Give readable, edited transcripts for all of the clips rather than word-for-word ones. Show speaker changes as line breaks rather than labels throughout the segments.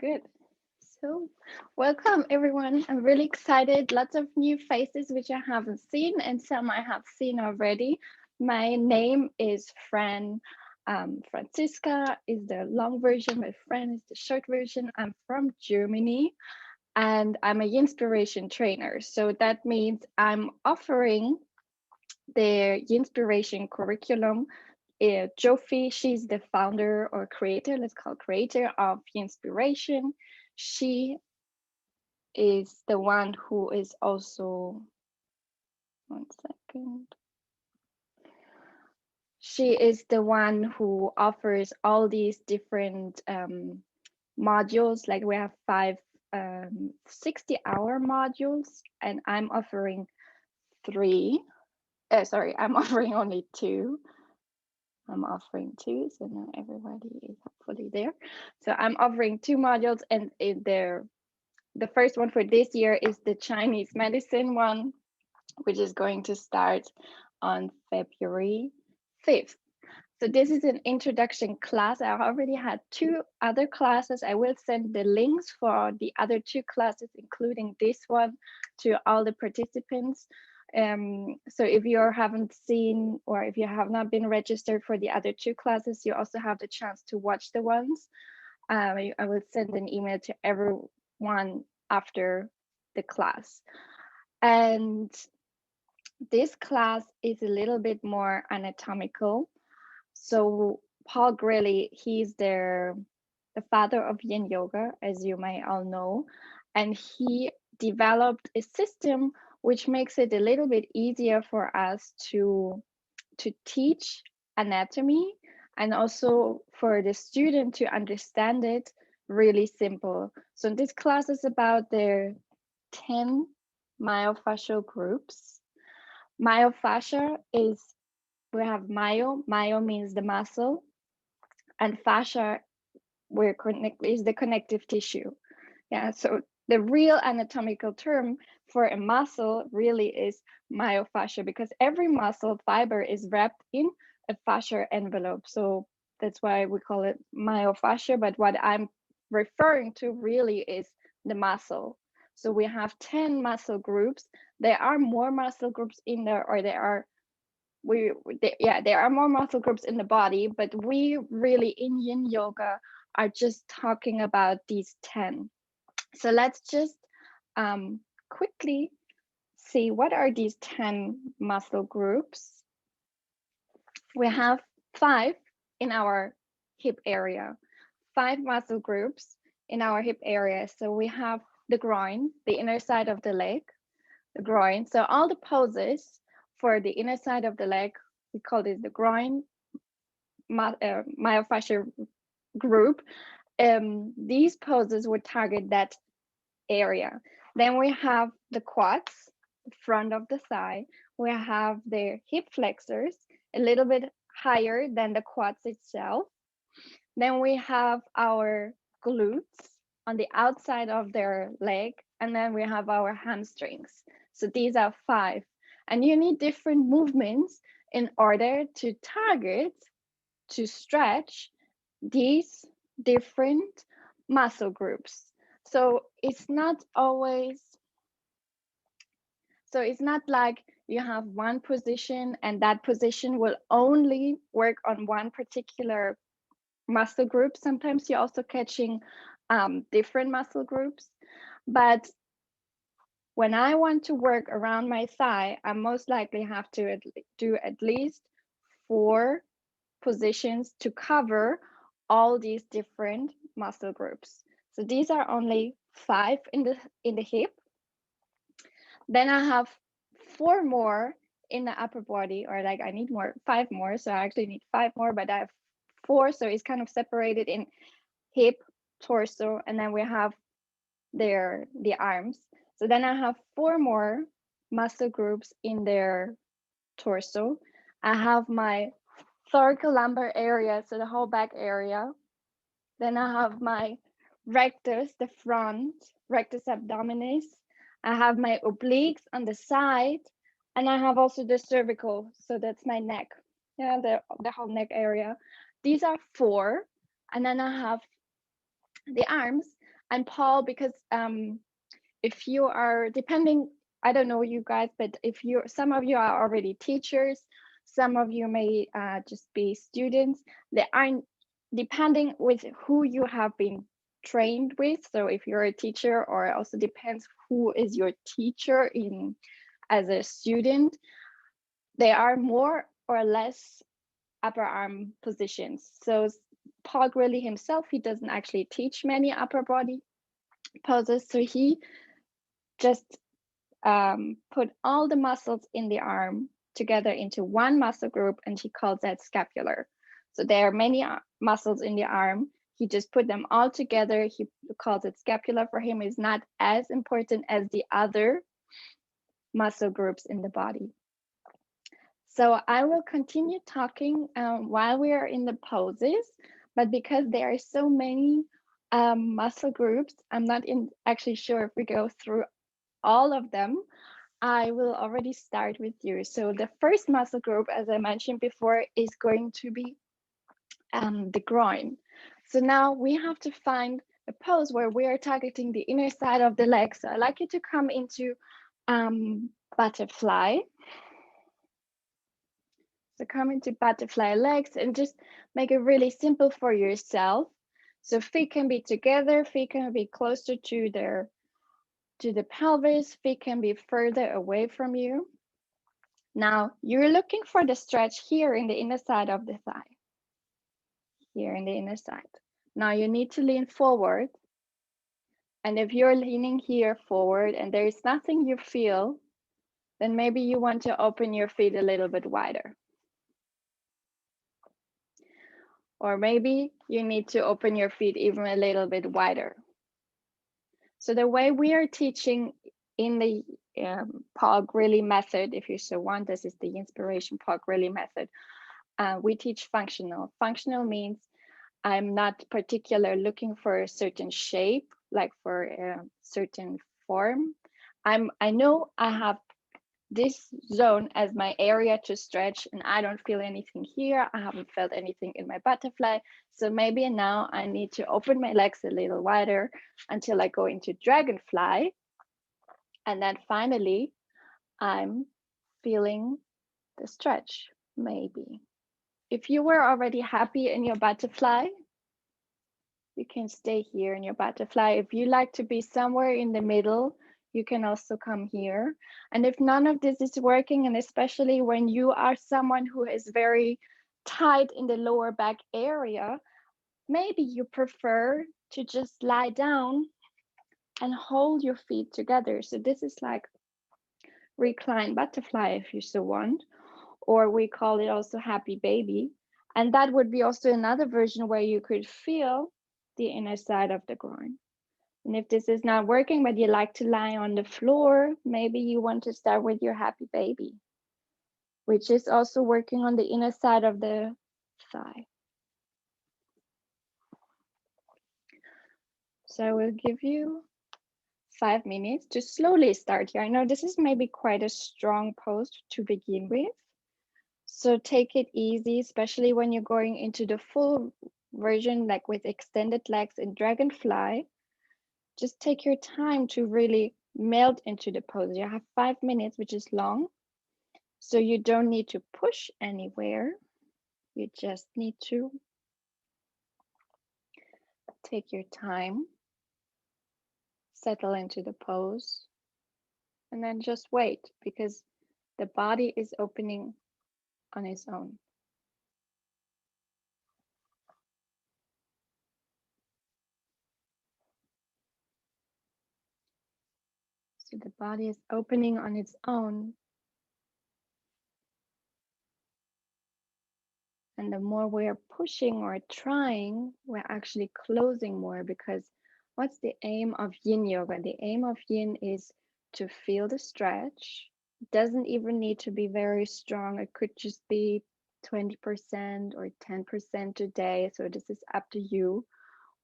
Good. So, welcome everyone. I'm really excited. Lots of new faces which I haven't seen, and some I have seen already. My name is Fran. Franziska is the long version, my Fran is the short version. I'm from Germany and I'm a Yinspiration trainer. So that means I'm offering the Yinspiration curriculum. Jofi, she's the founder or creator, let's call creator of Yinspiration. She is the one who is also, one second. She is the one who offers all these different modules. Like we have five 60-hour modules, and I'm offering three. Sorry, I'm offering only two. I'm offering two, so now everybody is hopefully there. So I'm offering two modules, and the first one for this year is the Chinese medicine one, which is going to start on February 5th. So this is an introduction class. I already had two other classes. I will send the links for the other two classes, including this one, to all the participants. So if you haven't seen or if you have not been registered for the other two classes, you also have the chance to watch the ones. I will send an email to everyone after the class. And this class is a little bit more anatomical. So Paul Grilley, he's the father of Yin Yoga, as you may all know, and he developed a system which makes it a little bit easier for us to teach anatomy and also for the student to understand it really simple. So this class is about the 10 myofascial groups. Myofascia is, we have myo means the muscle, and fascia is the connective tissue. Yeah, so the real anatomical term for a muscle really is myofascia, because every muscle fiber is wrapped in a fascia envelope. So that's why we call it myofascia. But what I'm referring to really is the muscle. So we have 10 muscle groups. There are more muscle groups in there, or there are more muscle groups in the body, but we really in Yin Yoga are just talking about these 10. So let's just quickly see what are these 10 muscle groups. We have 5 in our hip area, 5 muscle groups in our hip area. So we have the groin, the inner side of the leg, the groin. So all the poses for the inner side of the leg, we call this the groin myofascial group. These poses would target that area. Then we have the quads, the front of the thigh. We have the hip flexors, a little bit higher than the quads itself. Then we have our glutes on the outside of their leg. And then we have our hamstrings. So these are 5. And you need different movements in order to target, to stretch these different muscle groups. So it's not always, so it's not like you have one position and that position will only work on one particular muscle group. Sometimes you're also catching different muscle groups. But when I want to work around my thigh, I most likely have to do at least 4 positions to cover all these different muscle groups. So these are only 5 in the hip. Then I have 4 more in the upper body, or like I need 5 more. So I actually need 5 more, but I have 4. So it's kind of separated in hip, torso, and then we have the arms. So then I have 4 more muscle groups in their torso. I have my thoracolumbar area, so the whole back area. Then I have my rectus, the front, rectus abdominis. I have my obliques on the side, and I have also the cervical, so that's my neck. Yeah, the whole neck area. These are 4, and then I have the arms. And Paul, because if you are depending, I don't know you guys, but if you, some of you are already teachers, some of you may just be students. They aren't, depending with who you have been trained with. So if you're a teacher, or it also depends who is your teacher in as a student, they are more or less upper arm positions. So Paul Grilly himself, he doesn't actually teach many upper body poses. So he just put all the muscles in the arm together into one muscle group, and he calls that scapular. So there are many muscles in the arm. He just put them all together. He calls it scapular. For him, is not as important as the other muscle groups in the body. So I will continue talking while we are in the poses, but because there are so many muscle groups, I'm not actually sure if we go through all of them. I will already start with you. So the first muscle group, as I mentioned before, is going to be the groin. So now we have to find a pose where we are targeting the inner side of the leg. So I'd like you to come into butterfly. So come into butterfly legs and just make it really simple for yourself. So feet can be together, feet can be closer to the pelvis, feet can be further away from you. Now you're looking for the stretch here in the inner side of the thigh, here in the inner side. Now you need to lean forward. And if you're leaning here forward and there is nothing you feel, then maybe you want to open your feet a little bit wider. Or maybe you need to open your feet even a little bit wider. So the way we are teaching in the Paul Grilly method, if you so want, this is the Yinspiration Paul Grilly method. We teach functional. Functional means I'm not particular looking for a certain shape, like for a certain form. I know I have this zone as my area to stretch, and I don't feel anything here. I haven't felt anything in my butterfly. So maybe now I need to open my legs a little wider until I go into dragonfly. And then finally, I'm feeling the stretch, maybe. If you were already happy in your butterfly, you can stay here in your butterfly. If you like to be somewhere in the middle, you can also come here. And if none of this is working, and especially when you are someone who is very tight in the lower back area, maybe you prefer to just lie down and hold your feet together. So this is like reclined butterfly if you so want, or we call it also happy baby. And that would be also another version where you could feel the inner side of the groin. And if this is not working, but you like to lie on the floor, maybe you want to start with your happy baby, which is also working on the inner side of the thigh. So I will give you 5 minutes to slowly start here. I know this is maybe quite a strong pose to begin with. So take it easy, especially when you're going into the full version, like with extended legs in dragonfly. Just take your time to really melt into the pose. You have 5 minutes, which is long. So you don't need to push anywhere. You just need to take your time, settle into the pose, and then just wait because the body is opening on its own. So the body is opening on its own. And the more we are pushing or trying, we're actually closing more, because what's the aim of yin yoga? The aim of yin is to feel the stretch. It doesn't even need to be very strong. It could just be 20% or 10% a day. So this is up to you.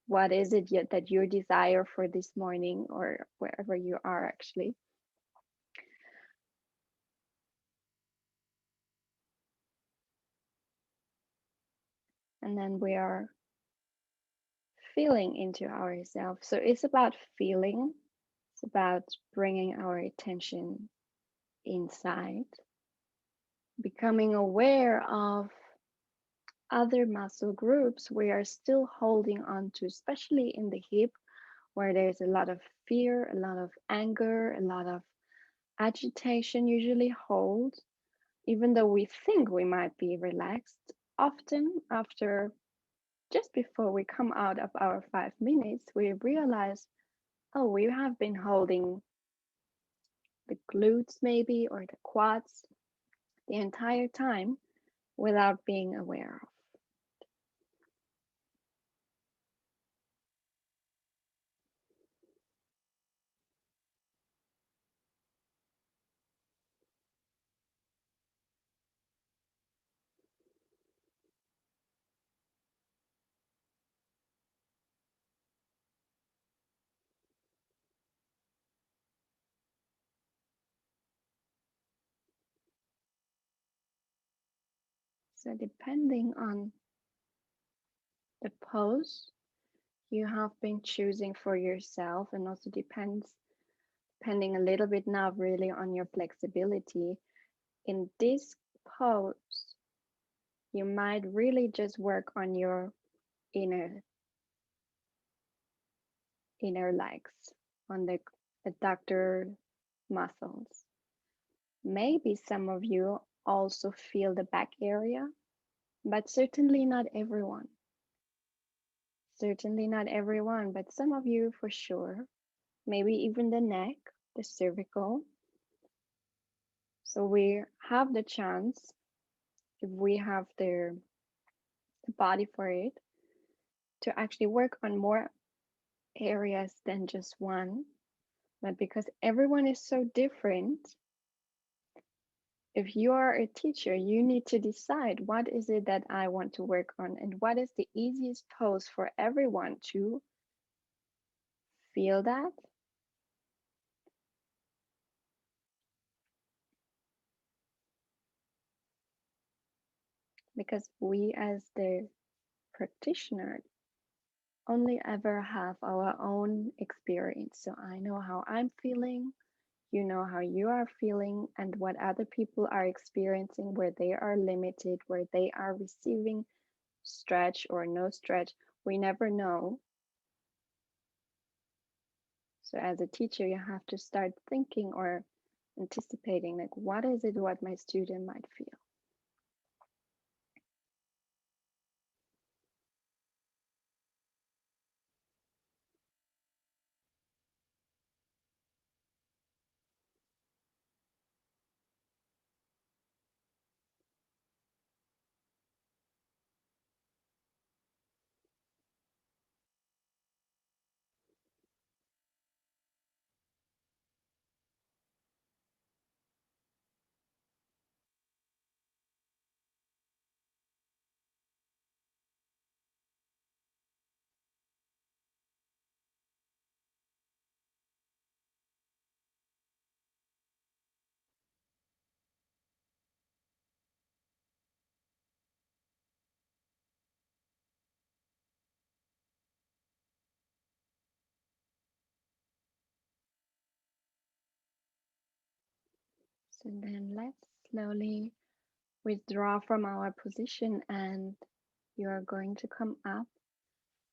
What is it that you desire for this morning or wherever you are actually? And then we are feeling into ourselves. So it's about feeling, it's about bringing our attention inside, becoming aware of other muscle groups we are still holding on to, especially in the hip, where there's a lot of fear, a lot of anger, a lot of agitation usually hold, even though we think we might be relaxed. Often, after just before we come out of our 5 minutes, we realize, oh, we have been holding the glutes maybe or the quads the entire time without being aware of. So, depending on the pose you have been choosing for yourself, and also depending a little bit now really on your flexibility, in this pose, you might really just work on your inner inner legs, on the adductor muscles. Maybe some of you also feel the back area, but certainly not everyone. Certainly not everyone, but some of you for sure. Maybe even the neck, the cervical. So we have the chance, if we have the body for it, to actually work on more areas than just one. But because everyone is so different, if you are a teacher, you need to decide what is it that I want to work on and what is the easiest pose for everyone to feel that. Because we, as the practitioner, only ever have our own experience. So I know how I'm feeling, you know how you are feeling, and what other people are experiencing, where they are limited, where they are receiving stretch or no stretch. We never know. So as a teacher, you have to start thinking or anticipating, like, what is it what my student might feel? So then let's slowly withdraw from our position, and you're going to come up.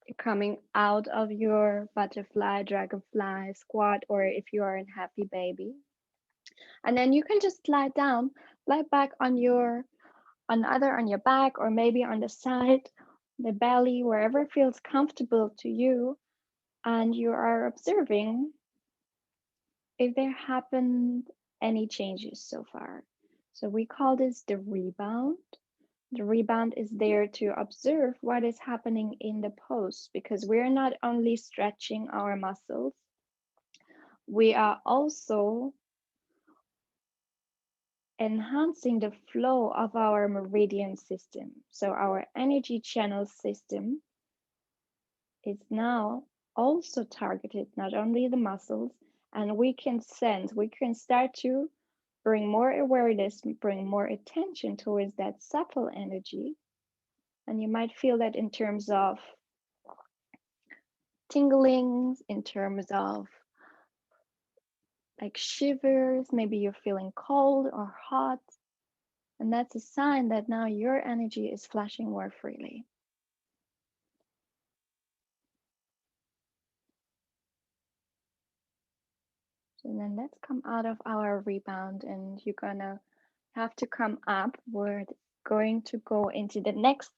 You're coming out of your butterfly, dragonfly, squat, or if you are in happy baby. And then you can just lie back on either on your back or maybe on the side, the belly, wherever feels comfortable to you. And you are observing if there happened any changes so far. So we call this the rebound. The rebound is there to observe what is happening in the pose, because we're not only stretching our muscles, we are also enhancing the flow of our meridian system. So our energy channel system is now also targeted, not only the muscles, and we can sense, we can start to bring more awareness, bring more attention towards that subtle energy. And you might feel that in terms of tinglings, in terms of like shivers, maybe you're feeling cold or hot. And that's a sign that now your energy is flashing more freely. So then let's come out of our rebound, and you're gonna have to come up. We're going to go into the next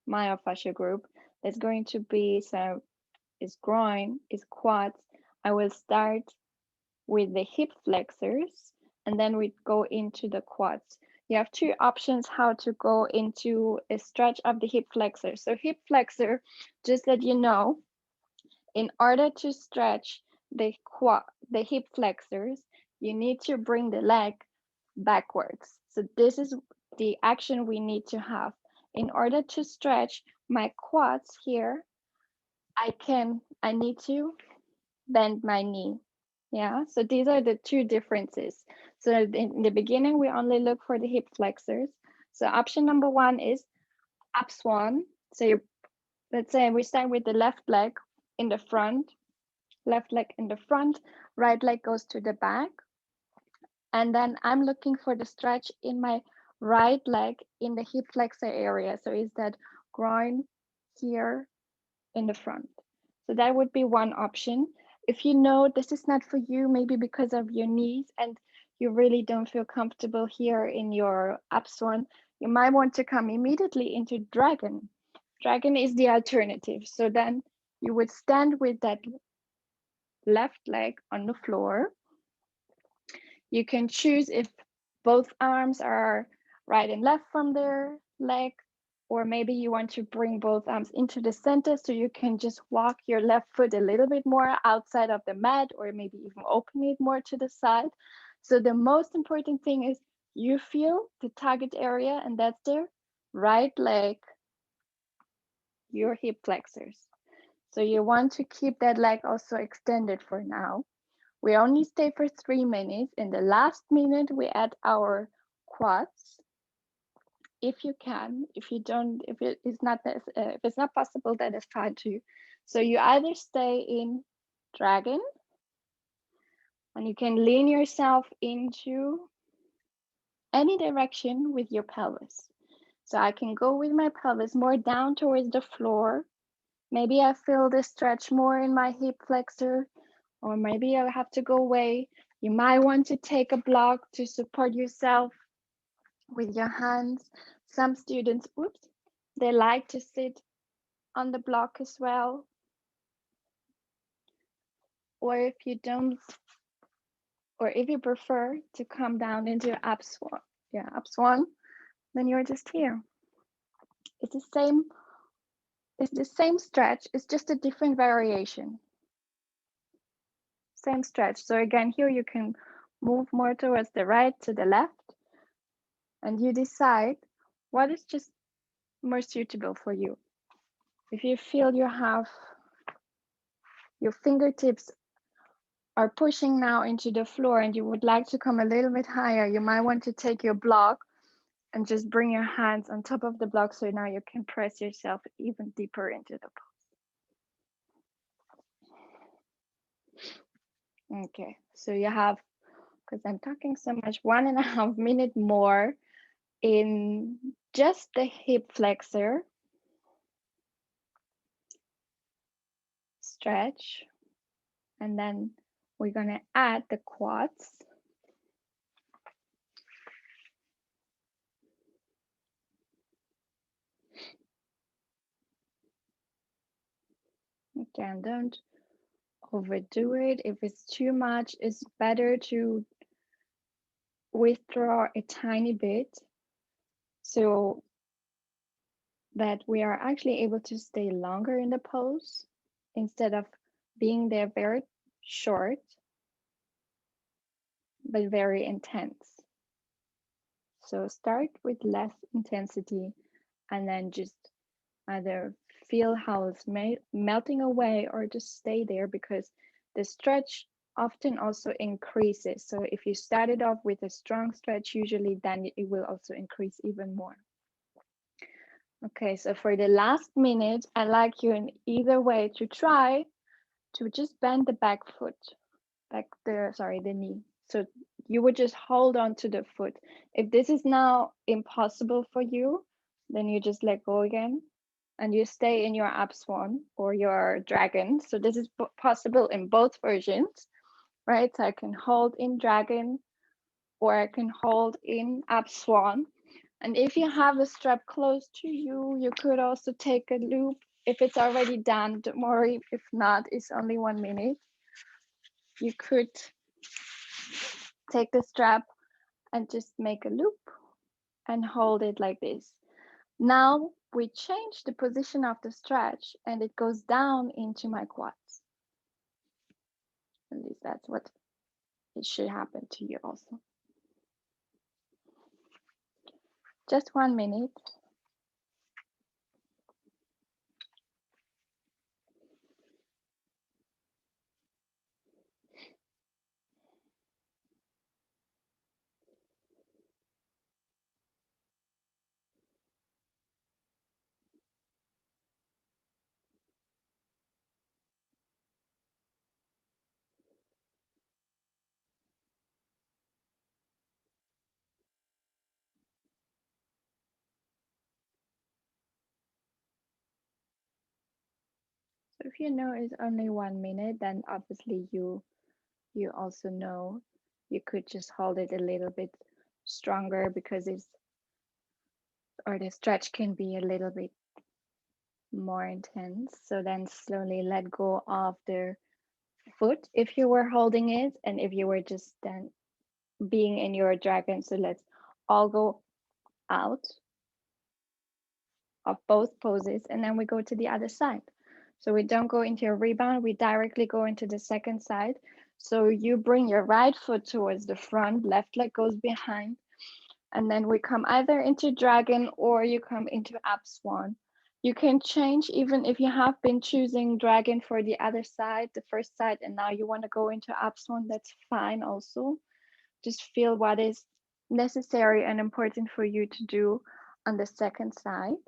myofascial group. That's going to be, so is groin, is quads. I will start with the hip flexors, and then we go into the quads. You have two options how to go into a stretch of the hip flexor. So hip flexor, just that you know, in order to stretch the hip flexors, you need to bring the leg backwards. So this is the action we need to have. In order to stretch my quads here, I need to bend my knee. Yeah, so these are the two differences. So in the beginning, we only look for the hip flexors. So option number one is up swan. So let's say we start with the left leg in the front, left leg in the front, right leg goes to the back. And then I'm looking for the stretch in my right leg in the hip flexor area. So is that groin here in the front? So that would be one option. If you know this is not for you, maybe because of your knees and you really don't feel comfortable here in your up swan, you might want to come immediately into dragon. Dragon is the alternative. So then you would stand with that left leg on the floor. You can choose if both arms are right and left from their leg, or maybe you want to bring both arms into the center so you can just walk your left foot a little bit more outside of the mat, or maybe even open it more to the side. So the most important thing is you feel the target area, and that's the right leg, your hip flexors. So you want to keep that leg also extended for now. We only stay for 3 minutes. In the last minute, we add our quads. If you can, if you don't, if it is not, if it's not possible, that is fine too. So you either stay in dragon, and you can lean yourself into any direction with your pelvis. So I can go with my pelvis more down towards the floor. Maybe I feel the stretch more in my hip flexor, or maybe I have to go away. You might want to take a block to support yourself with your hands. Some students, oops, they like to sit on the block as well. Or if you don't, or if you prefer to come down into up swan, up swan, then you're just here. It's the same, it's the same stretch, it's just a different variation. Same stretch. So again, here you can move more towards the right, to the left, and you decide what is just more suitable for you. If you feel you have your fingertips are pushing now into the floor and you would like to come a little bit higher, you might want to take your block and just bring your hands on top of the block so now you can press yourself even deeper into the pose. Okay, so you have, because I'm talking so much, 1.5 minutes more in just the hip flexor stretch, and then we're gonna add the quads. Again, don't overdo it. If it's too much, it's better to withdraw a tiny bit so that we are actually able to stay longer in the pose instead of being there very short but very intense. So start with less intensity and then just either feel how it's melting away or just stay there, because the stretch often also increases. So if you started off with a strong stretch, usually then it will also increase even more. Okay, so for the last minute, I'd like you in either way to try to just bend the back foot, the knee. So you would just hold on to the foot. If this is now impossible for you, then you just let go again and you stay in your ab swan or your dragon. So this is possible in both versions, right? So I can hold in dragon or I can hold in ab swan. And if you have a strap close to you, you could also take a loop. If it's already done, don't worry. If not, it's only 1 minute. You could take the strap and just make a loop and hold it like this. Now we change the position of the stretch and it goes down into my quads. At least that's what it should happen to you also. Just 1 minute. So if you know it's only 1 minute, then obviously you also know you could just hold it a little bit stronger because it's or the stretch can be a little bit more intense. So then slowly let go of the foot if you were holding it and if you were just then being in your dragon. So let's all go out of both poses and then we go to the other side. So we don't go into a rebound, we directly go into the second side. So you bring your right foot towards the front, left leg goes behind, and then we come either into dragon or you come into ab swan. You can change even if you have been choosing dragon for the other side, the first side, and now you want to go into ab swan, that's fine also. Just feel what is necessary and important for you to do on the second side.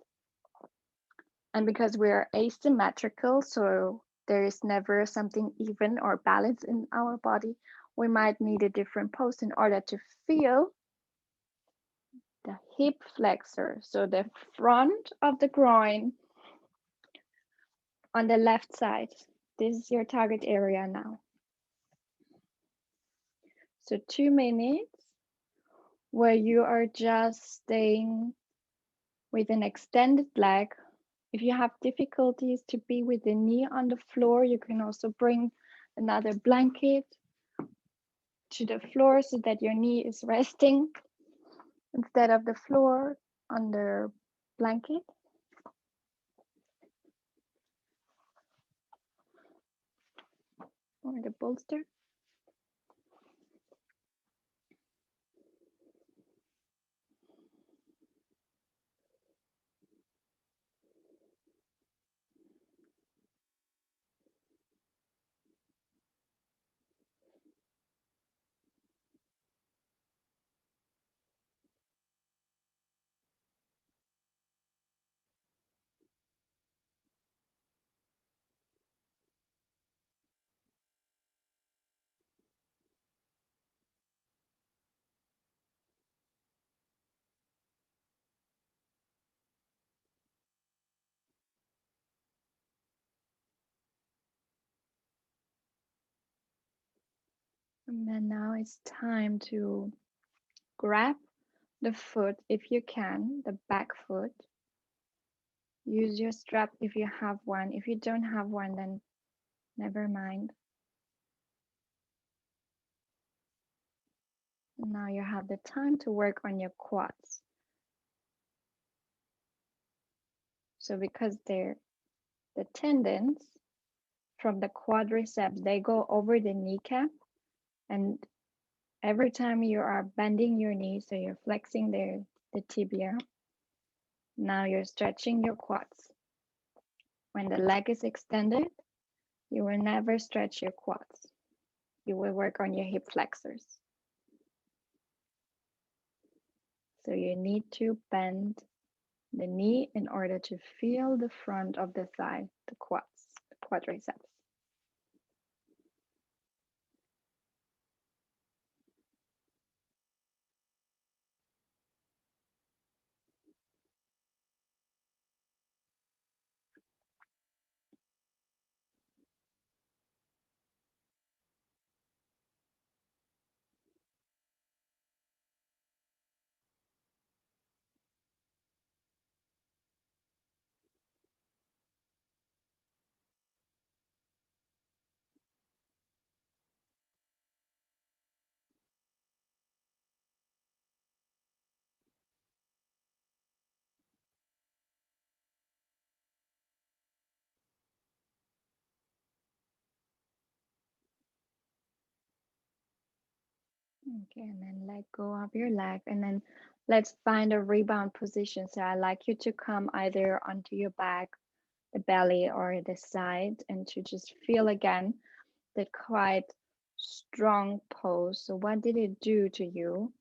And because we're asymmetrical, so there is never something even or balanced in our body, we might need a different pose in order to feel the hip flexor. So the front of the groin on the left side. This is your target area now. So 2 minutes where you are just staying with an extended leg. If you have difficulties to be with the knee on the floor, you can also bring another blanket to the floor so that your knee is resting instead of the floor on the blanket or the bolster. And then now it's time to grab the foot if you can, the back foot. Use your strap if you have one. If you don't have one, then never mind. Now you have the time to work on your quads. So because they're the tendons from the quadriceps, they go over the kneecap. And every time you are bending your knee, so you're flexing the tibia, now you're stretching your quads. When the leg is extended, you will never stretch your quads. You will work on your hip flexors. So you need to bend the knee in order to feel the front of the thigh, the quads, the quadriceps. Okay, and then let go of your leg, and then let's find a rebound position. So I like you to come either onto your back, the belly, or the side, and to just feel again that quite strong pose. So what did it do to you?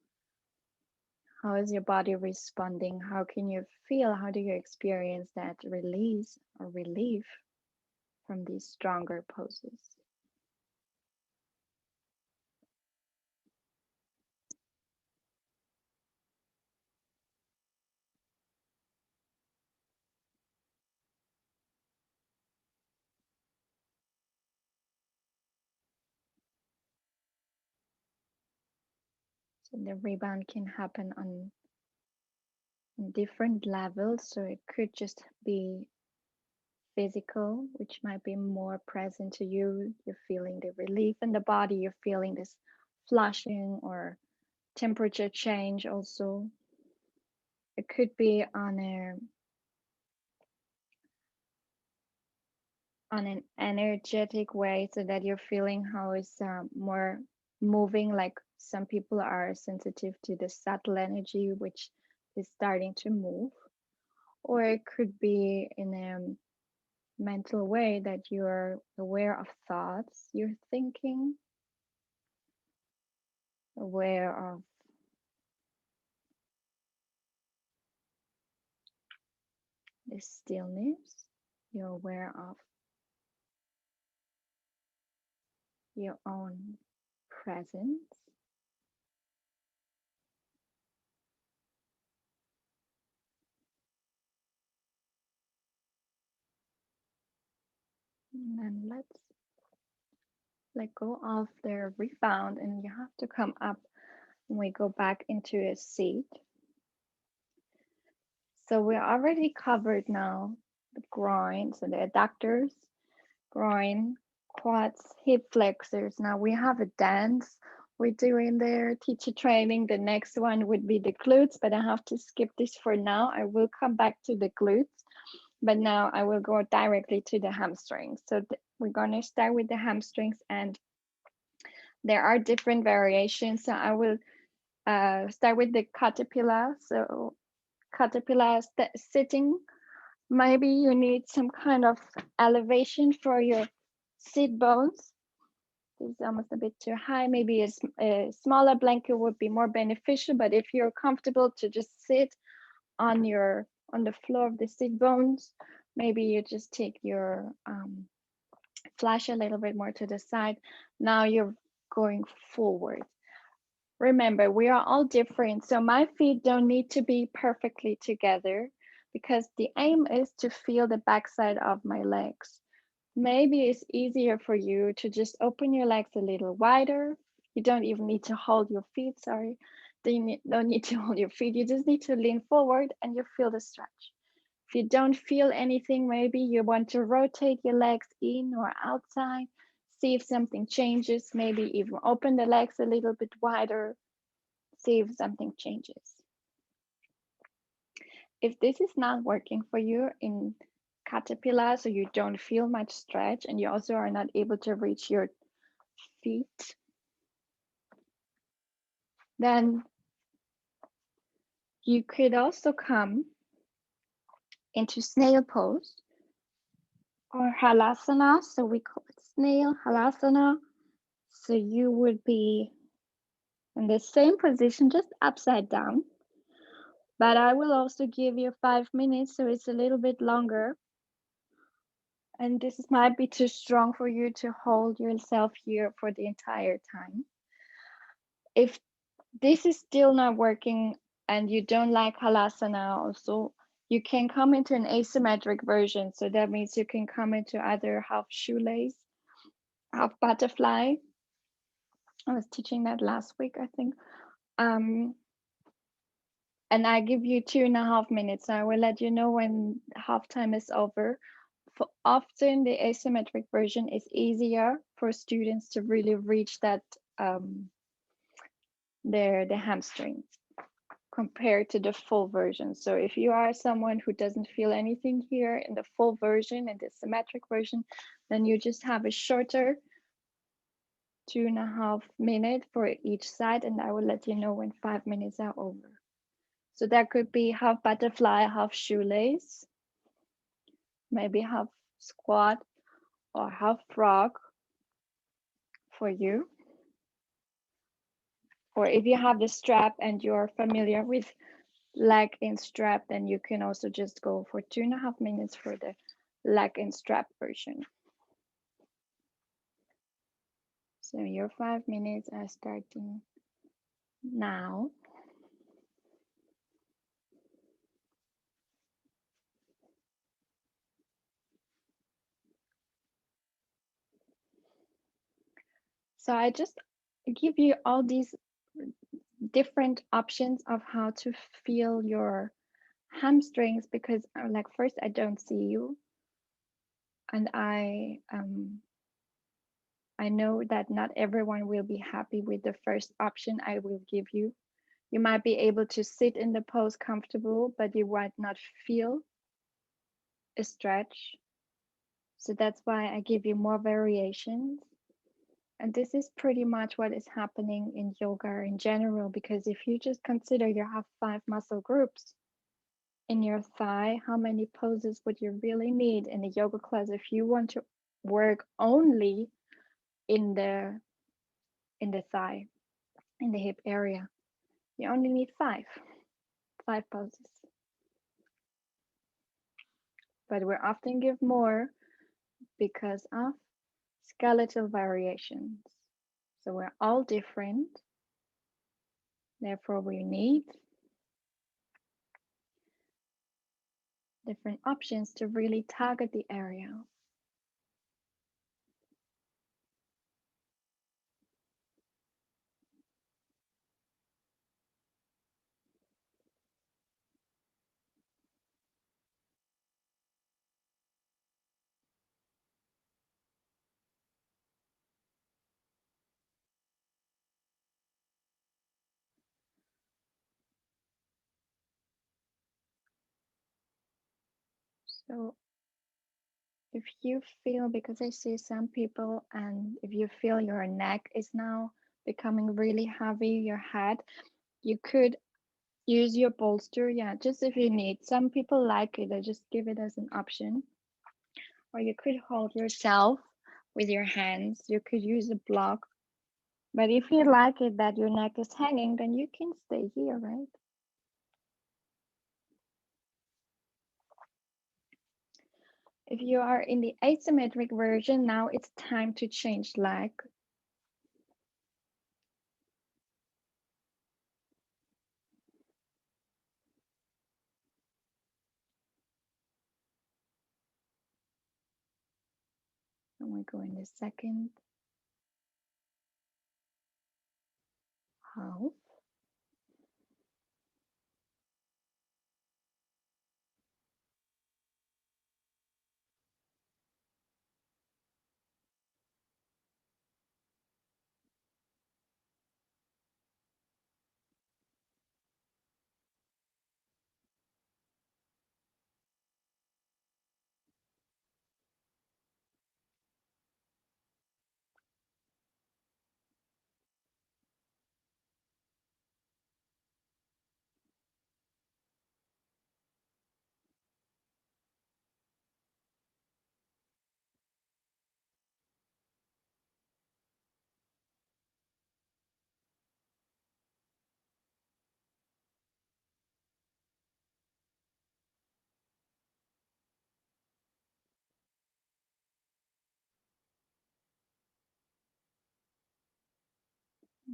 How is your body responding? How can you feel? How do you experience that release or relief from these stronger poses? So the rebound can happen on different levels. So it could just be physical, which might be more present to you. You're feeling the relief in the body, you're feeling this flushing or temperature change also. It could be on an energetic way, so that you're feeling how it's more moving, like some people are sensitive to the subtle energy which is starting to move. Or it could be in a mental way, that you're aware of thoughts you're thinking, aware of the stillness, you're aware of your own presence. And then let's let go of the rebound, and you have to come up when we go back into a seat. So we already covered now the groin, so the adductors, groin, quads, hip flexors. Now we have a dance we're doing there, teacher training. The next one would be the glutes, but I have to skip this for now. I will come back to the glutes, but now I will go directly to the hamstrings. So we're going to start with the hamstrings, and there are different variations. So I will start with the caterpillar. So caterpillar sitting. Maybe you need some kind of elevation for your sit bones. It's almost a bit too high. Maybe a smaller blanket would be more beneficial, but if you're comfortable to just sit on the floor of the sit bones, maybe you just take your flash a little bit more to the side. Now you're going forward. Remember, we are all different, so my feet don't need to be perfectly together, because the aim is to feel the backside of my legs. Maybe it's easier for you to just open your legs a little wider. You don't even need to hold your feet, sorry. Don't need to hold your feet. You just need to lean forward and you feel the stretch. If you don't feel anything, maybe you want to rotate your legs in or outside. See if something changes. Maybe even open the legs a little bit wider. See if something changes. If this is not working for you in caterpillar, so you don't feel much stretch and you also are not able to reach your feet, then you could also come into snail pose or halasana. So we call it snail halasana. So you would be in the same position, just upside down, But I will also give you 5 minutes, so it's a little bit longer. And this might be too strong for you to hold yourself here for the entire time. If this is still not working and you don't like halasana also, you can come into an asymmetric version. So that means you can come into either half shoelace, half butterfly. I was teaching that last week, I think. Um, and I give you 2.5 minutes. I will let you know when half time is over. For often the asymmetric version is easier for students to really reach that the hamstrings compared to the full version. So if you are someone who doesn't feel anything here in the full version and the symmetric version, then you just have a shorter 2.5 minutes for each side, and I will let you know when 5 minutes are over. So that could be half butterfly, half shoelace, maybe half squat or half frog for you. Or if you have the strap and you're familiar with leg in strap, then you can also just go for 2.5 minutes for the leg in strap version. So your 5 minutes are starting now. So I just give you all these different options of how to feel your hamstrings, because like first I don't see you, and I know that not everyone will be happy with the first option I will give you. You might be able to sit in the pose comfortable, but you might not feel a stretch. So that's why I give you more variations. And this is pretty much what is happening in yoga in general, because if you just consider you have 5 muscle groups in your thigh, how many poses would you really need in a yoga class if you want to work only in the thigh, in the hip area? You only need five poses. But we often give more because of skeletal variations. So we're all different. Therefore, we need different options to really target the area. So if you feel, because I see some people, and if you feel your neck is now becoming really heavy, your head, you could use your bolster. Yeah, just if you need. Some people like it, I just give it as an option. Or you could hold yourself with your hands. You could use a block. But if you like it that your neck is hanging, then you can stay here, right? If you are in the asymmetric version, now it's time to change leg. And we go in the second half.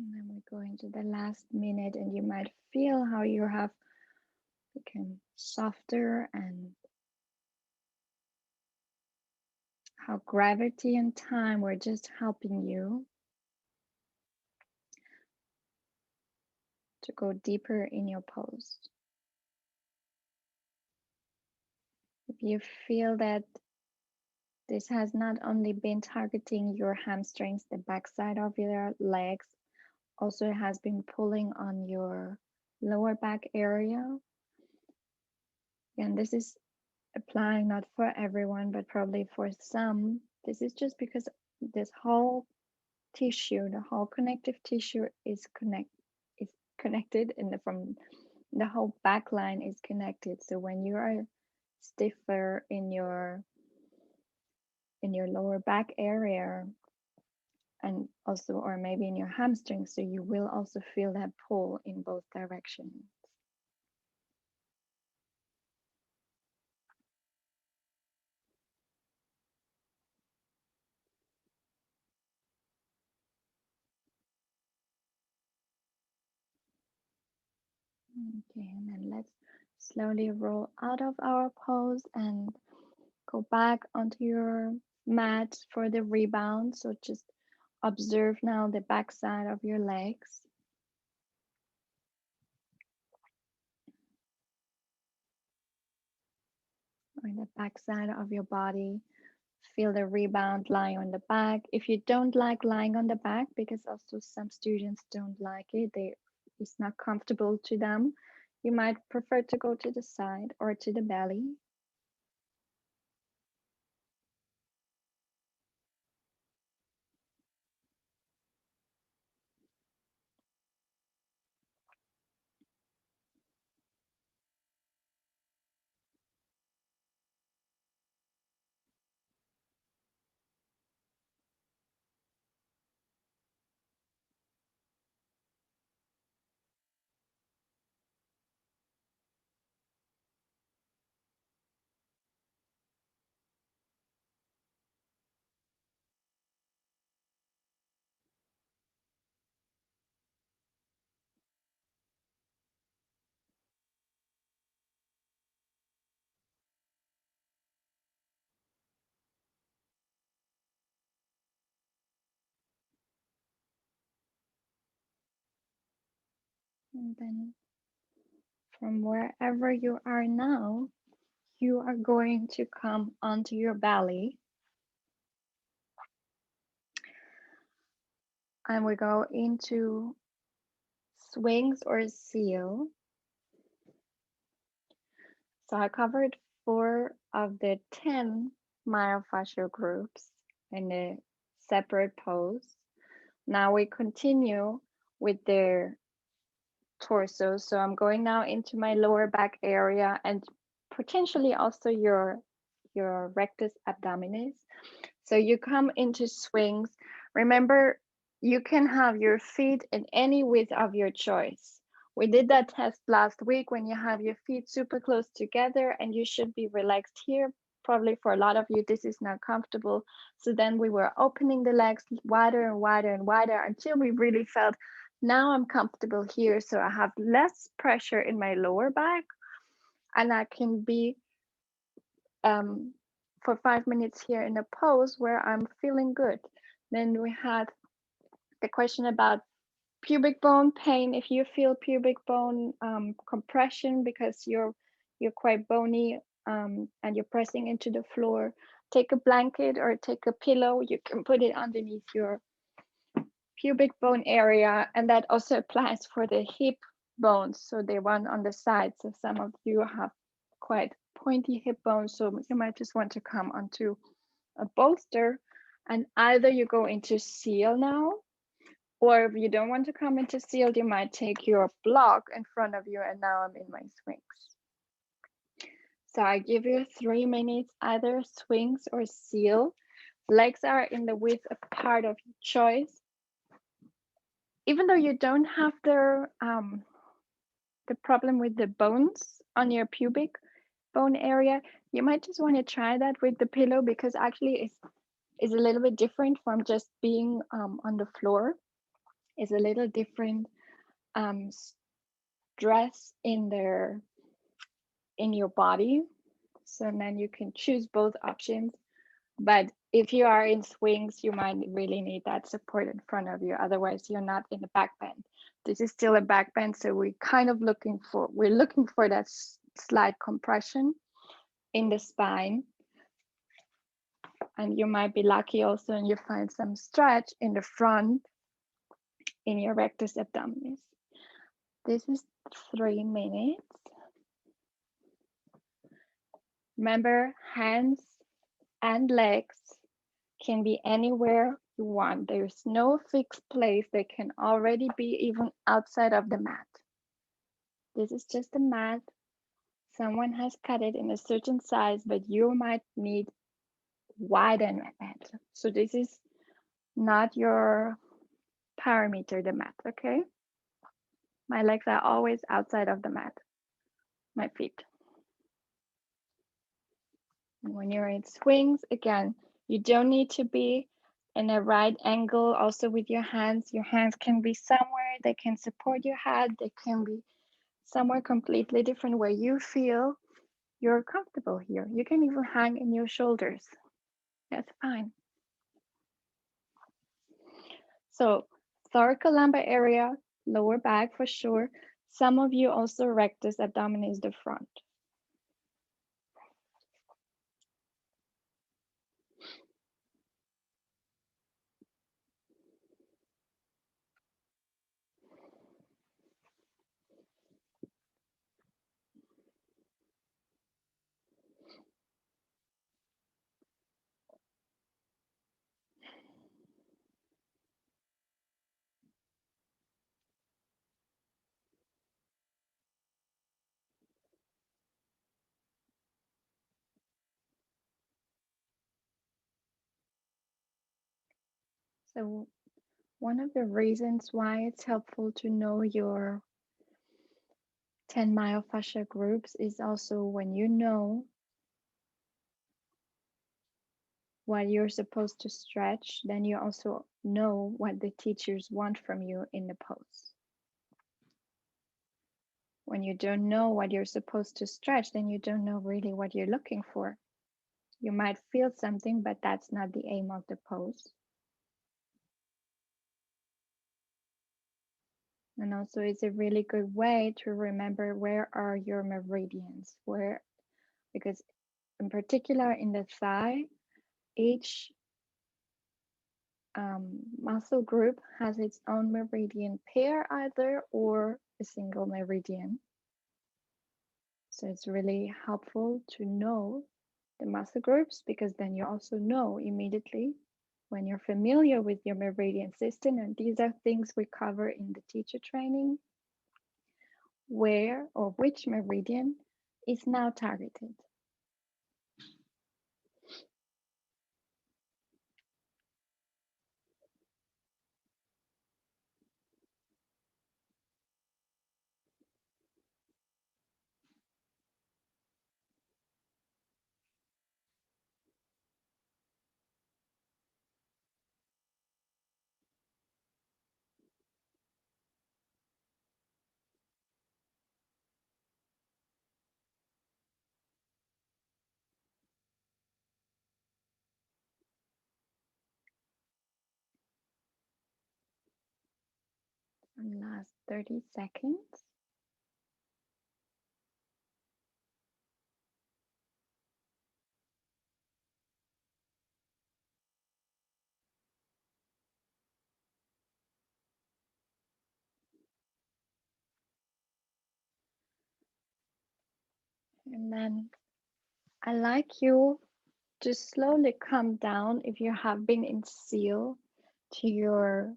And then we go into the last minute, and you might feel how you have become softer and how gravity and time were just helping you to go deeper in your pose. If you feel that this has not only been targeting your hamstrings, the backside of your legs, also has been pulling on your lower back area. And this is applying not for everyone, but probably for some. This is just because this whole tissue, the whole connective tissue is connected in from the whole back line is connected. So when you are stiffer in your lower back area, and also, or maybe in your hamstrings, so you will also feel that pull in both directions. Okay, and then let's slowly roll out of our pose and go back onto your mat for the rebound. So just observe now the back side of your legs. Or the back side of your body. Feel the rebound lying on the back. If you don't like lying on the back, because also some students don't like it, it's not comfortable to them, you might prefer to go to the side or to the belly. And then from wherever you are now, you are going to come onto your belly. And we go into swings or seal. So I covered 4 of the 10 myofascial groups in a separate pose. Now we continue with the torso. So I'm going now into my lower back area and potentially also your rectus abdominis. So you come into swings. Remember, you can have your feet in any width of your choice. We did that test last week when you have your feet super close together and you should be relaxed here. Probably for a lot of you, this is not comfortable. So then we were opening the legs wider and wider and wider until we really felt, now I'm comfortable here. So I have less pressure in my lower back and I can be for 5 minutes here in a pose where I'm feeling good. Then we had the question about pubic bone pain. If you feel pubic bone compression because you're quite bony and you're pressing into the floor, take a blanket or take a pillow. You can put it underneath your pubic bone area, and that also applies for the hip bones. So they run on the side. So some of you have quite pointy hip bones, so you might just want to come onto a bolster, and either you go into seal now, or if you don't want to come into seal, you might take your block in front of you, and now I'm in my swings. So I give you 3 minutes, either swings or seal. Legs are in the width apart of your choice. Even though you don't have the problem with the bones on your pubic bone area, you might just want to try that with the pillow, because actually it's a little bit different from just being on the floor. is a little different stress in your body. So then you can choose both options. But if you are in swings, you might really need that support in front of you. Otherwise, you're not in a back bend. This is still a back bend, so we're looking for that slight compression in the spine. And you might be lucky also and you find some stretch in the front in your rectus abdominis. This is 3 minutes. Remember, hands and legs can be anywhere you want. There's no fixed place. They can already be even outside of the mat. This is just a mat. Someone has cut it in a certain size, but you might need wider mat. So this is not your parameter, the mat, okay? My legs are always outside of the mat, my feet. And when you're in swings, again, you don't need to be in a right angle also with your hands. Your hands can be somewhere, they can support your head, they can be somewhere completely different where you feel you're comfortable here. You can even hang in your shoulders. That's fine. So thoracolumbar area, lower back for sure. Some of you also rectus abdominis the front. So one of the reasons why it's helpful to know your 10 myofascia groups is also when you know what you're supposed to stretch, then you also know what the teachers want from you in the pose. When you don't know what you're supposed to stretch, then you don't know really what you're looking for. You might feel something, but that's not the aim of the pose. And also it's a really good way to remember where are your meridians, because in particular in the thigh, each muscle group has its own meridian pair either or a single meridian. So it's really helpful to know the muscle groups because then you also know immediately when you're familiar with your meridian system, and these are things we cover in the teacher training, where or which meridian is now targeted. And last 30 seconds. And then I like you to slowly come down if you have been in seal to your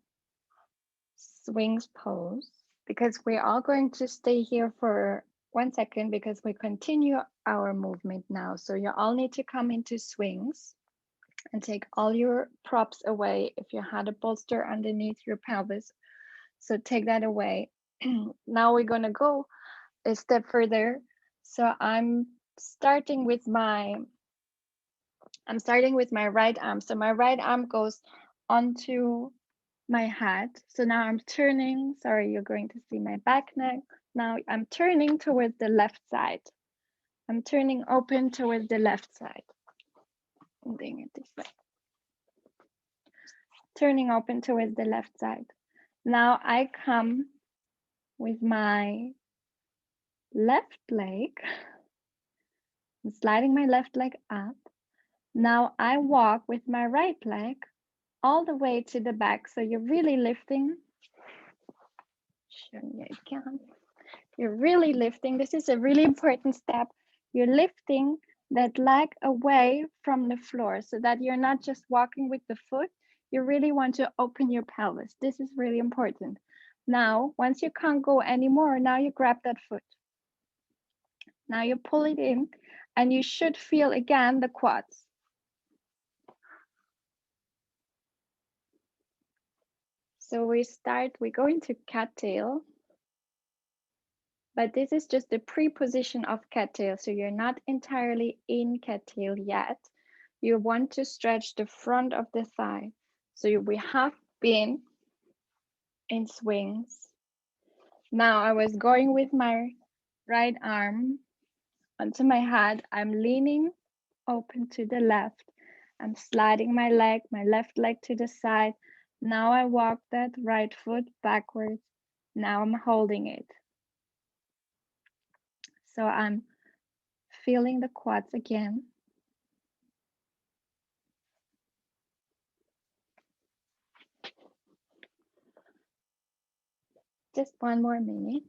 swings pose, because we're all going to stay here for 1 second because we continue our movement now. So you all need to come into swings and take all your props away. If you had a bolster underneath your pelvis, so take that away. Now we're going to go a step further. So I'm starting with my right arm. So my right arm goes onto my head. So now I'm turning, sorry, you're going to see my back neck. Now I'm turning towards the left side. I'm turning open towards the left side. I'm doing it this way. Turning open towards the left side. Now I come with my left leg. I'm sliding my left leg up. Now I walk with my right leg all the way to the back. So you're really lifting. You're really lifting. This is a really important step. You're lifting that leg away from the floor so that you're not just walking with the foot. You really want to open your pelvis. This is really important. Now, once you can't go anymore, now you grab that foot. Now you pull it in and you should feel again the quads. So we go into cattail, but this is just the pre-position of cattail. So you're not entirely in cattail yet. You want to stretch the front of the thigh. So we have been in swings. Now I was going with my right arm onto my head. I'm leaning open to the left. I'm sliding my left leg to the side. Now I walk that right foot backwards. Now I'm holding it. So I'm feeling the quads again. Just one more minute.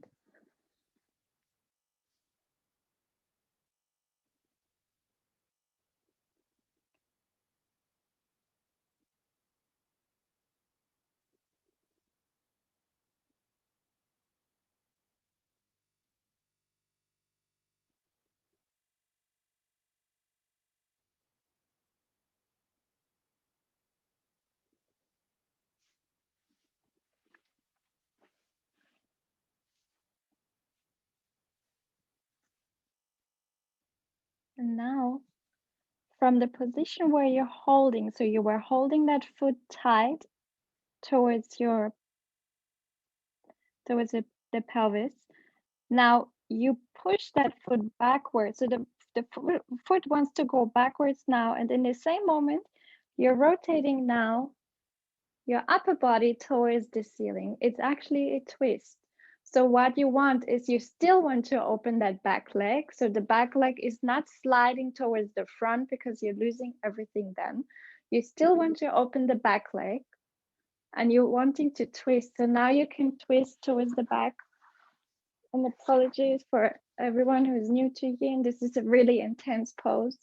And now from the position where you're holding, so you were holding that foot tight towards the pelvis. Now you push that foot backwards. So the foot wants to go backwards now. And in the same moment, you're rotating now your upper body towards the ceiling. It's actually a twist. So what you want is you still want to open that back leg. So the back leg is not sliding towards the front because you're losing everything then. You still want to open the back leg and you're wanting to twist. So now you can twist towards the back. And apologies for everyone who is new to Yin. This is a really intense pose.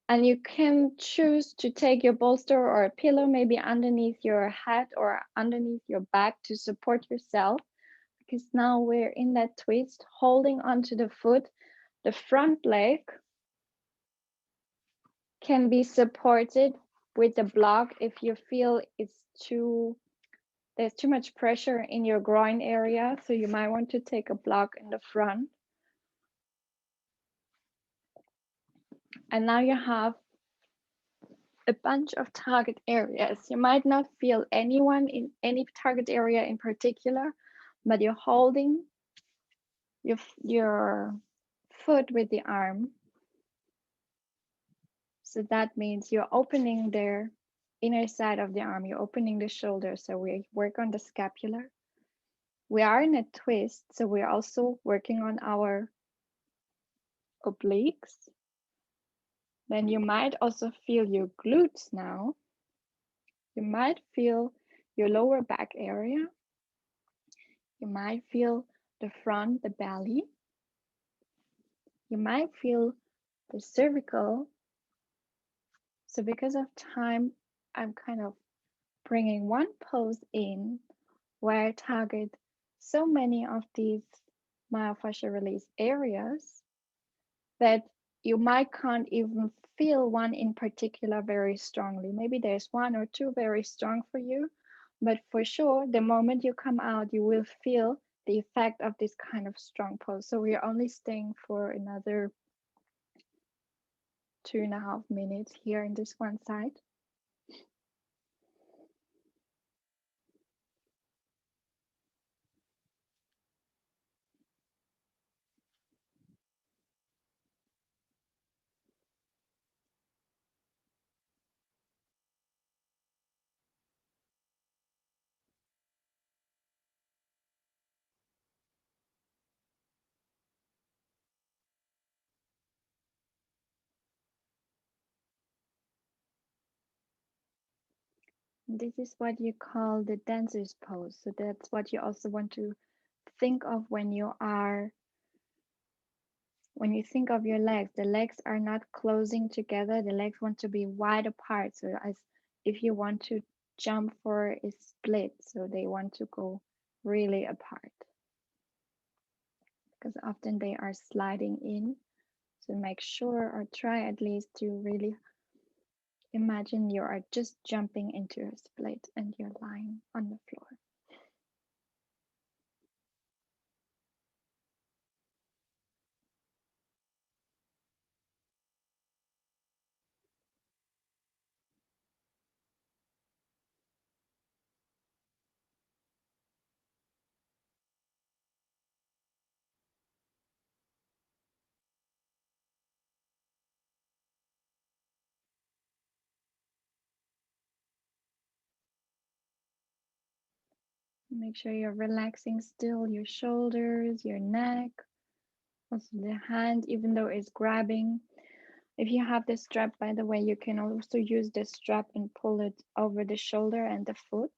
And you can choose to take your bolster or a pillow maybe underneath your head or underneath your back to support yourself. Because now we're in that twist, holding onto the foot. The front leg can be supported with a block if you feel there's too much pressure in your groin area. So you might want to take a block in the front. And now you have a bunch of target areas. You might not feel anyone in any target area in particular, but you're holding your foot with the arm. So that means you're opening the inner side of the arm, you're opening the shoulder. So we work on the scapular. We are in a twist, so we're also working on our obliques. Then you might also feel your glutes now. You might feel your lower back area. You might feel the front, the belly. You might feel the cervical. So because of time, I'm kind of bringing one pose in where I target so many of these myofascial release areas that you might can't even feel one in particular very strongly. Maybe there's one or two very strong for you, but for sure, the moment you come out, you will feel the effect of this kind of strong pose. So we're only staying for another 2.5 minutes here in this one side. This is what you call the dancer's pose. So that's what you also want to think of when you think of your legs. The legs are not closing together. The legs want to be wide apart. So as if you want to jump for a split, so they want to go really apart because often they are sliding in. So make sure or try at least to really imagine you are just jumping into a split and you're lying on the floor. Make sure you're relaxing still your shoulders, your neck, also the hand, even though it's grabbing. If you have the strap, by the way, you can also use the strap and pull it over the shoulder and the foot.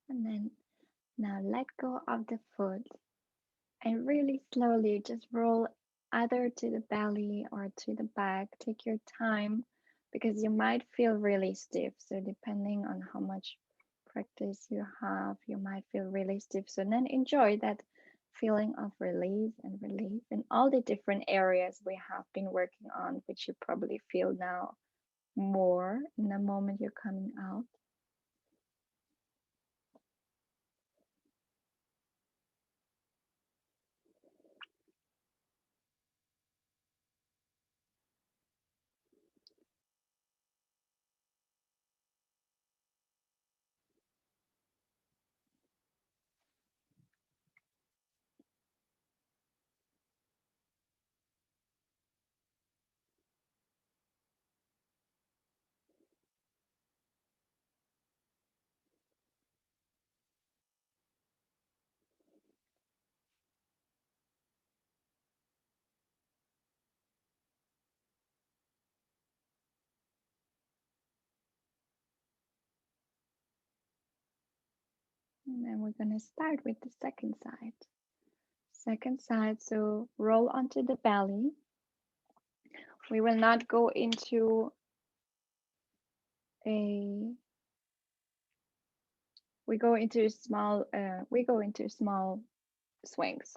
And then now let go of the foot and really slowly just roll either to the belly or to the back. Take your time because you might feel really stiff. So, depending on how much practice you have, you might feel really stiff. So, then enjoy that feeling of release and relief in all the different areas we have been working on, which you probably feel now more in the moment you're coming out. And then we're going to start with the second side. Second side, so roll onto the belly. We will not go into a we go into small swings.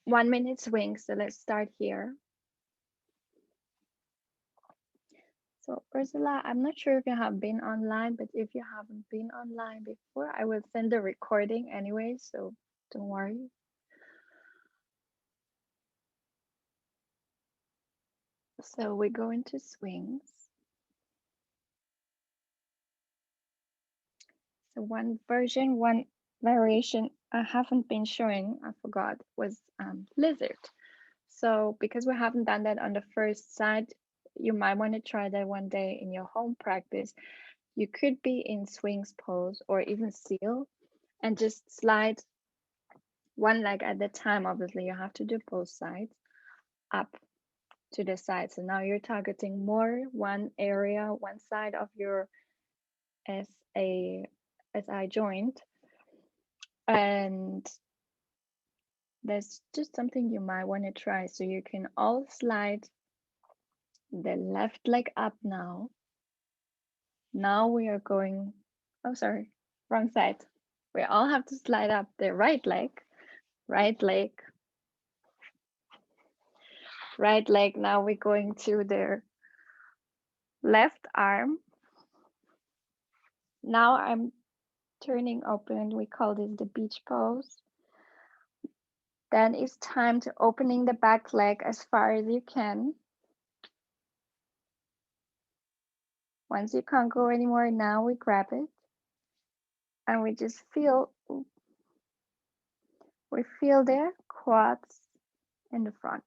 1 minute swings. So let's start here. So Ursula, I'm not sure if you have been online, but if you haven't been online before, I will send the recording anyway, so don't worry. So we go into swings. So one variation I haven't been showing, I forgot, was lizard. So because we haven't done that on the first side, you might want to try that one day in your home practice. You could be in swings pose or even seal and just slide one leg at a time. Obviously, you have to do both sides up to the side. So now you're targeting more one area, one side of your SA SI joint. And that's just something you might want to try. So you can all slide the left leg up now. Now we are going Oh, sorry, wrong side. We all have to slide up the right leg, right leg. Now we're going to the left arm. Now I'm turning open. We call this the beach pose. Then it's time to opening the back leg as far as you can. Once you can't go anymore, now we grab it and we feel the quads in the front.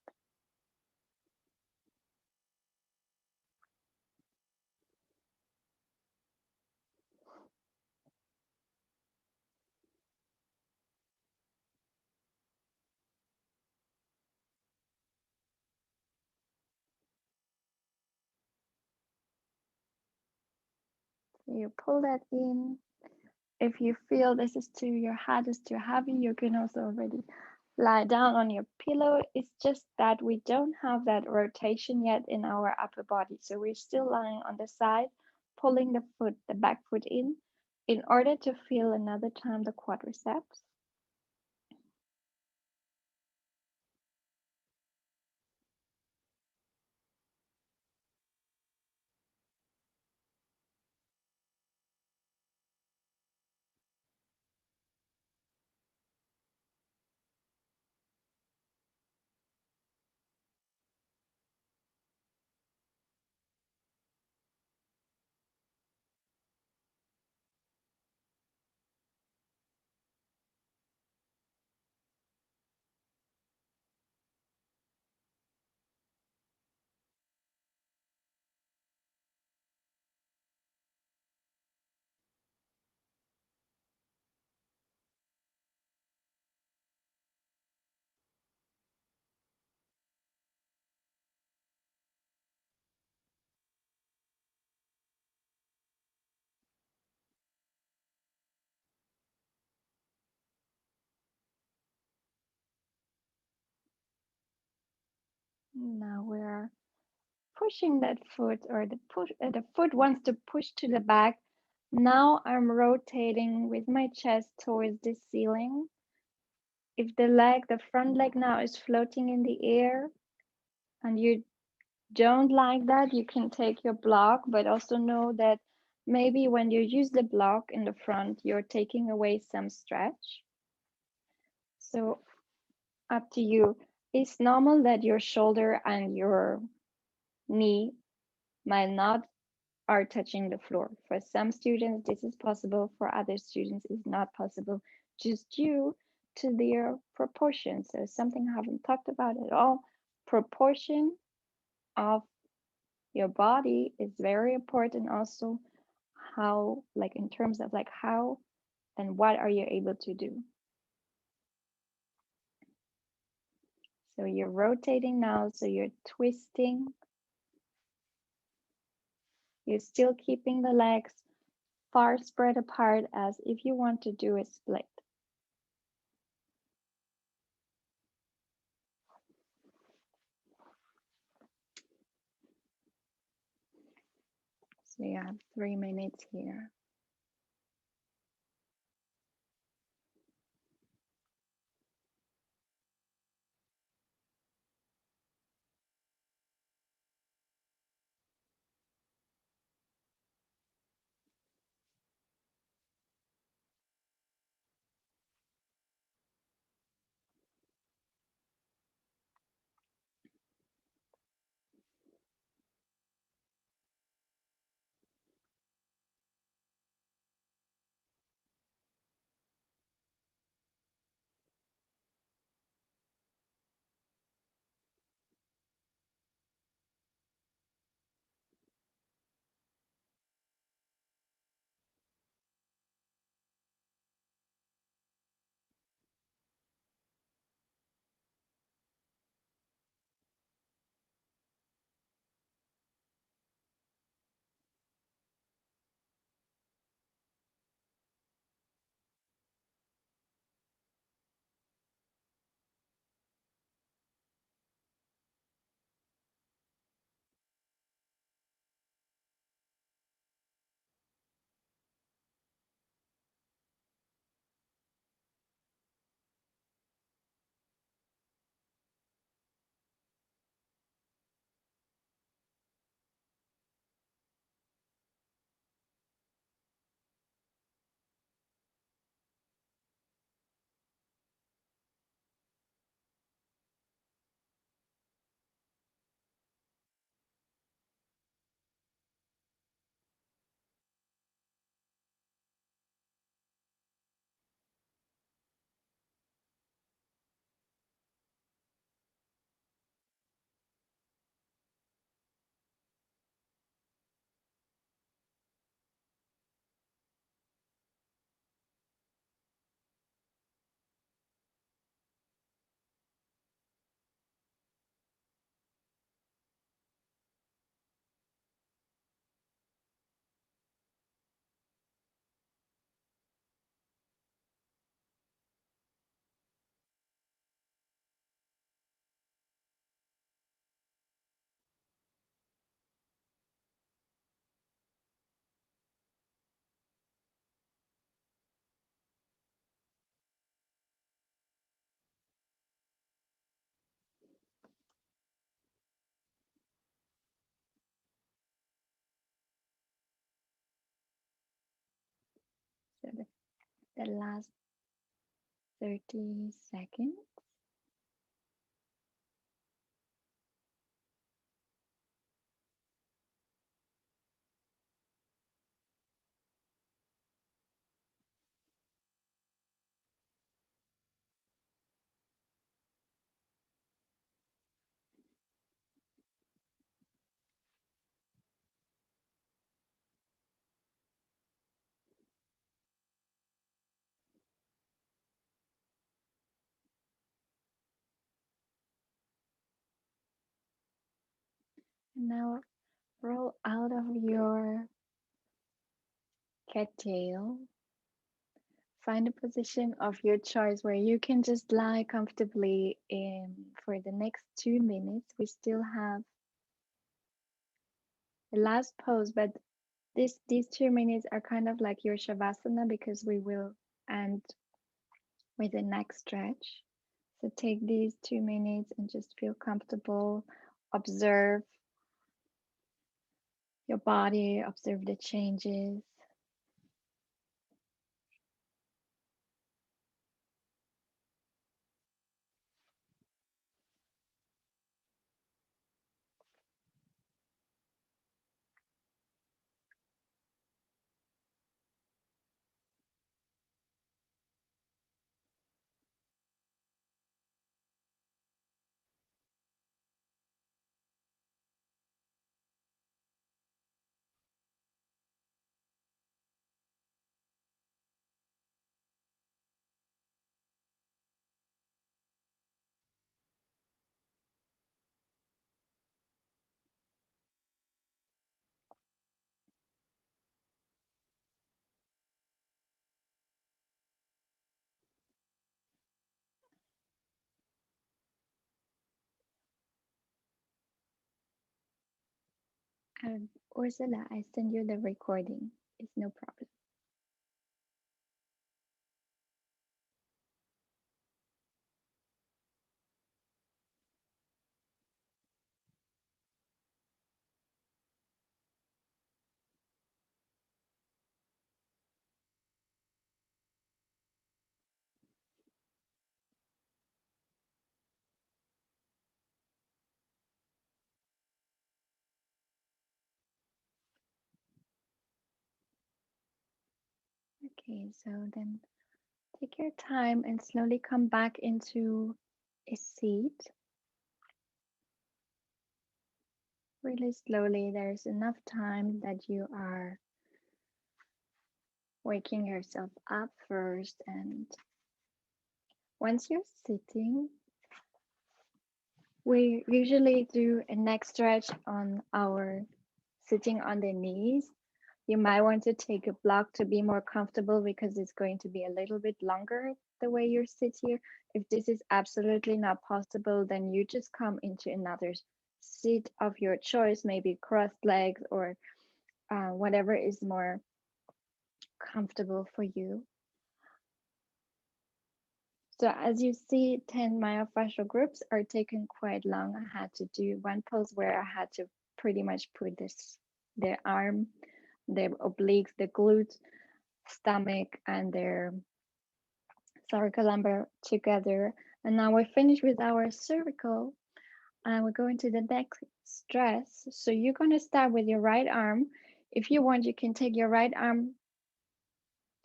So you pull that in. If you feel your head is too heavy, you can also already lie down on your pillow. It's just that we don't have that rotation yet in our upper body. So we're still lying on the side, pulling the back foot in order to feel another time the quadriceps. Now we're pushing that foot or the foot wants to push to the back. Now I'm rotating with my chest towards the ceiling. If the front leg now is floating in the air and you don't like that, you can take your block, but also know that maybe when you use the block in the front, you're taking away some stretch. So up to you. It's normal that your shoulder and your knee might not are touching the floor. For some students, this is possible. For other students, it's not possible, just due to their proportion. So something I haven't talked about at all. Proportion of your body is very important. Also, how, like in terms of like how and what are you able to do. So you're rotating now. So you're twisting. You're still keeping the legs far spread apart as if you want to do a split. So you have 3 minutes here. the last 30 seconds. And now roll out of your cattail. Find a position of your choice where you can just lie comfortably in for the next 2 minutes. We still have the last pose, but these 2 minutes are kind of like your shavasana because we will end with the neck stretch. So take these 2 minutes and just feel comfortable. Observe your body, observe the changes. And Ursula, I send you the recording. It's no problem. Okay, so then take your time and slowly come back into a seat. Really slowly, there's enough time that you are waking yourself up first. And once you're sitting, we usually do a neck stretch on our sitting on the knees. You might want to take a block to be more comfortable because it's going to be a little bit longer the way you sit here. If this is absolutely not possible, then you just come into another seat of your choice, maybe crossed legs or whatever is more comfortable for you. So as you see, 10 myofascial groups are taken quite long. I had to do one pose where I had to pretty much put the arm, the obliques, the glutes, stomach, and their thoracolumbar together. And now we're finished with our cervical and we're going to the neck stress. So you're going to start with your right arm. If you want, you can take your right arm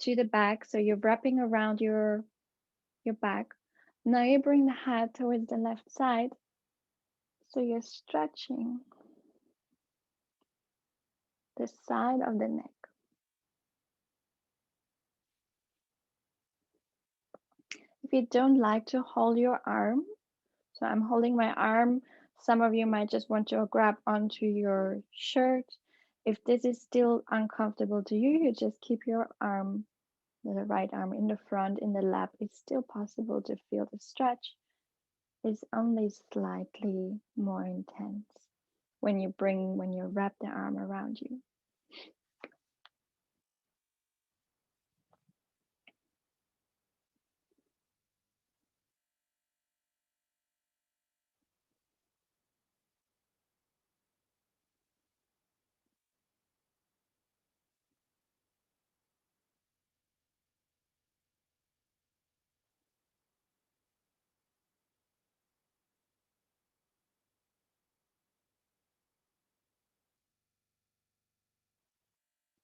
to the back. So you're wrapping around your back. Now you bring the head towards the left side. So you're stretching the side of the neck. If you don't like to hold your arm, so I'm holding my arm. Some of you might just want to grab onto your shirt. If this is still uncomfortable to you, you just keep your arm, the right arm in the front, in the lap. It's still possible to feel the stretch. It's only slightly more intense when you wrap the arm around you.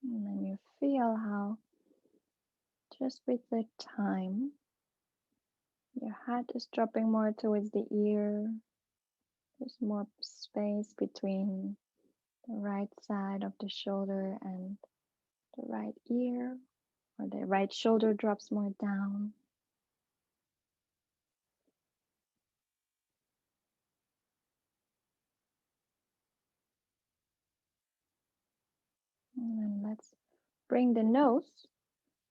And then you feel how just with the time, your head is dropping more towards the ear. There's more space between the right side of the shoulder and the right ear, or the right shoulder drops more down. And then let's bring the nose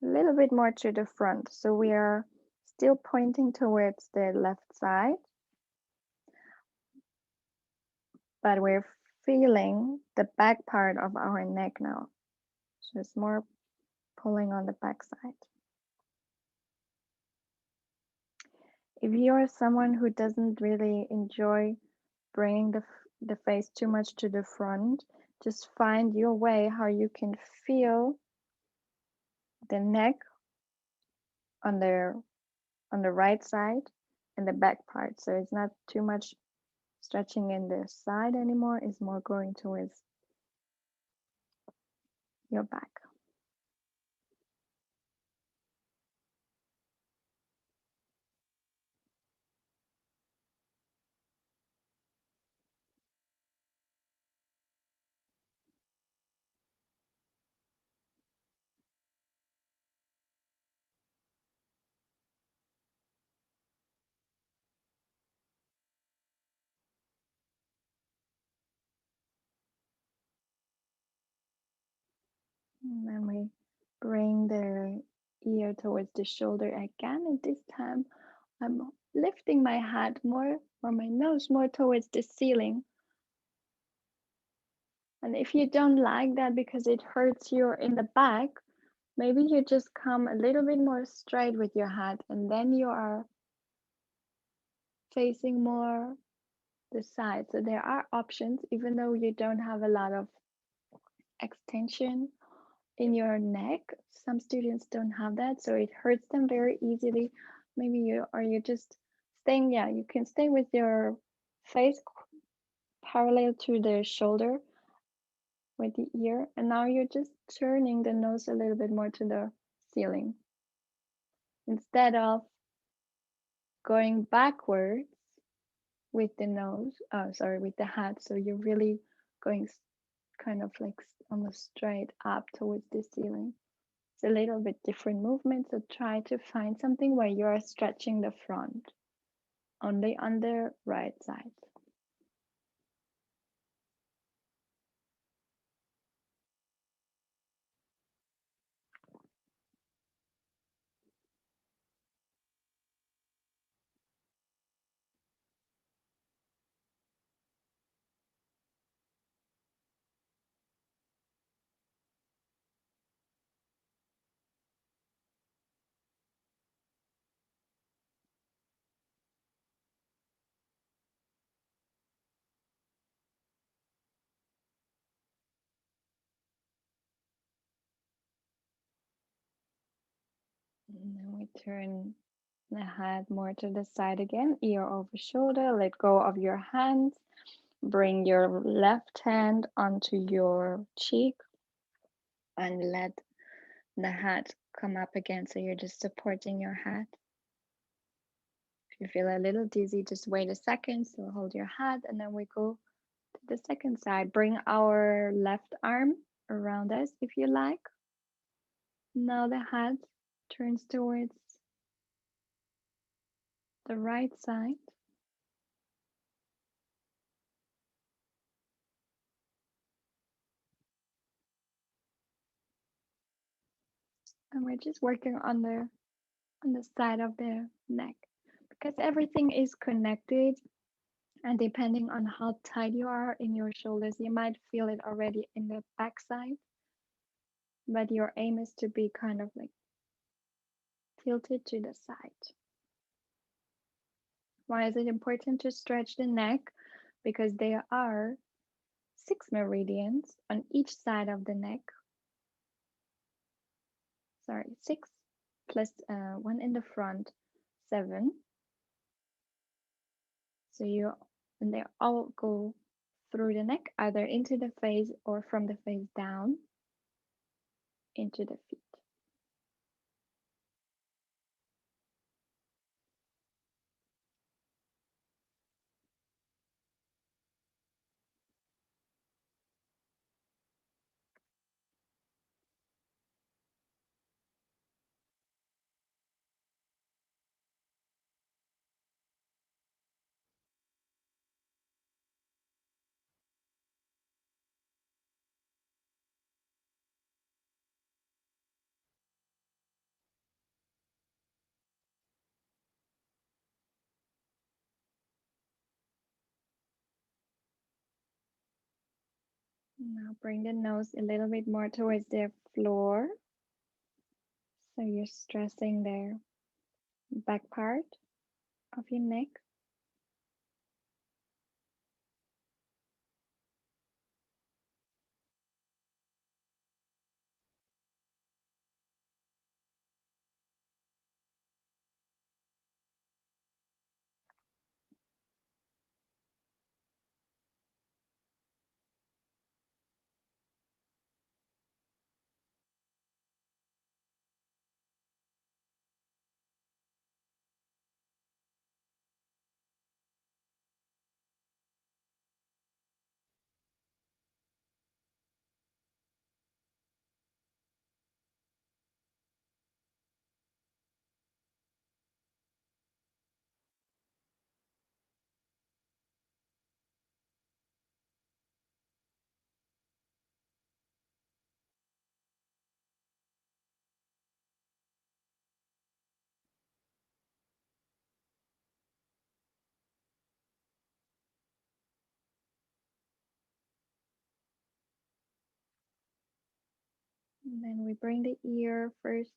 a little bit more to the front. So we are still pointing towards the left side, but we're feeling the back part of our neck now. So it's more pulling on the back side. If you're someone who doesn't really enjoy bringing the face too much to the front, just find your way how you can feel the neck on the right side and the back part. So it's not too much stretching in the side anymore, it's more going towards your back. And then we bring the ear towards the shoulder again, and this time I'm lifting my head more, or my nose more towards the ceiling. And if you don't like that because it hurts you in the back, maybe you just come a little bit more straight with your head, and then you are facing more the side. So there are options, even though you don't have a lot of extension in your neck. Some students don't have that, so it hurts them very easily. Maybe you're just staying, yeah, you can stay with your face parallel to the shoulder with the ear, and now you're just turning the nose a little bit more to the ceiling instead of going backwards with the nose, sorry, with the head. So you're really going kind of like almost straight up towards the ceiling. It's a little bit different movement, so try to find something where you are stretching the front only on the right side. And then we turn the head more to the side again, ear over shoulder, let go of your hands, bring your left hand onto your cheek and let the head come up again. So you're just supporting your head. If you feel a little dizzy, just wait a second. So hold your head, and then we go to the second side. Bring our left arm around us if you like. Now the head turns towards the right side. And we're just working on the side of the neck because everything is connected, and depending on how tight you are in your shoulders, you might feel it already in the back side, but your aim is to be kind of like tilted to the side. Why is it important to stretch the neck? Because there are 6 meridians on each side of the neck. Sorry, 6 plus one in the front, 7. So and they all go through the neck, either into the face or from the face down. into the feet. Now bring the nose a little bit more towards the floor. So you're stressing the back part of your neck. And then we bring the ear first